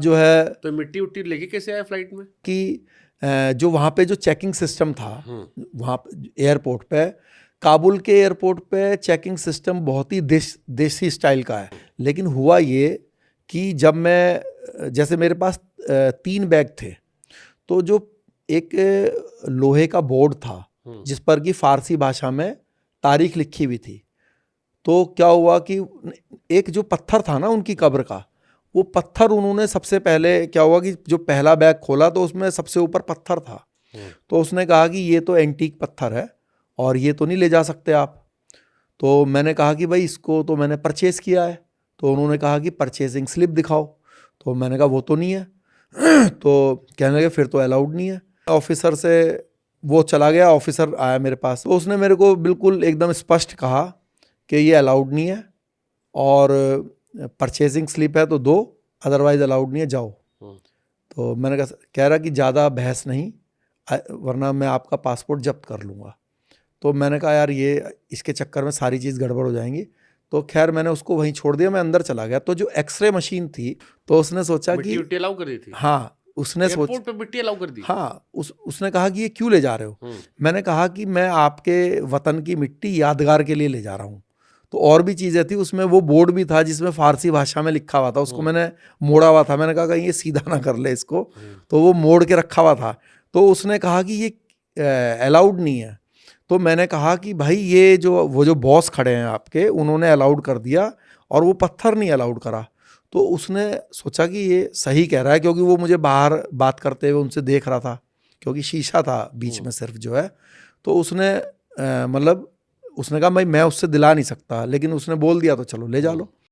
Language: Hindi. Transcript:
जो है तो मिट्टी उट्टी लेके कैसे आया फ्लाइट में? कि जो वहाँ पे जो चेकिंग सिस्टम था वहाँ एयरपोर्ट पे, काबुल के एयरपोर्ट पे चेकिंग सिस्टम बहुत ही देसी स्टाइल का है। लेकिन हुआ ये कि जब मैं, जैसे मेरे पास 3 बैग थे, तो जो एक लोहे का बोर्ड था जिस पर कि फारसी भाषा में तारीख लिखी हुई थी, तो क्या हुआ कि एक जो पत्थर था ना उनकी कब्र का, वो पत्थर उन्होंने सबसे पहले, क्या हुआ कि जो पहला बैग खोला तो उसमें सबसे ऊपर पत्थर था। तो उसने कहा कि ये तो एंटीक पत्थर है और ये तो नहीं ले जा सकते आप। तो मैंने कहा कि भाई इसको तो मैंने परचेज़ किया है। तो उन्होंने कहा कि परचेजिंग स्लिप दिखाओ। तो मैंने कहा वो तो नहीं है। तो कहने लगे फिर तो अलाउड नहीं है। ऑफिसर से वो चला गया, ऑफिसर आया मेरे पास, तो उसने मेरे को बिल्कुल एकदम स्पष्ट कहा कि ये अलाउड नहीं है और परचेजिंग स्लिप है तो दो, अदरवाइज अलाउड नहीं है, जाओ। तो मैंने कह रहा कि ज़्यादा बहस नहीं, वरना मैं आपका पासपोर्ट जब्त कर लूँगा। तो मैंने कहा यार ये इसके चक्कर में सारी चीज़ गड़बड़ हो जाएंगी। तो खैर मैंने उसको वहीं छोड़ दिया, मैं अंदर चला गया। तो जो एक्सरे मशीन थी, तो उसने सोचा कि मिट्टी अलाउ कर दी थी। हाँ, उसने एयरपोर्ट पे मिट्टी अलाउ कर दी। हाँ, उसने कहा कि ये क्यों ले जा रहे हो? मैंने कहा कि मैं आपके वतन की मिट्टी यादगार के लिए ले जा रहा हूँ। तो और भी चीज़ें थी उसमें, वो बोर्ड भी था जिसमें फारसी भाषा में लिखा हुआ था, उसको मैंने मोड़ा हुआ था। मैंने कहा कहीं ये सीधा ना कर ले इसको, तो वो मोड़ के रखा हुआ था। तो उसने कहा कि ये अलाउड नहीं है। तो मैंने कहा कि भाई ये जो बॉस खड़े हैं आपके, उन्होंने अलाउड कर दिया और वो पत्थर नहीं अलाउड करा। तो उसने सोचा कि ये सही कह रहा है, क्योंकि वो मुझे बाहर बात करते हुए उनसे देख रहा था, क्योंकि शीशा था बीच में सिर्फ जो है। तो उसने मतलब उसने कहा भाई मैं उससे दिला नहीं सकता, लेकिन उसने बोल दिया तो चलो ले जा लो।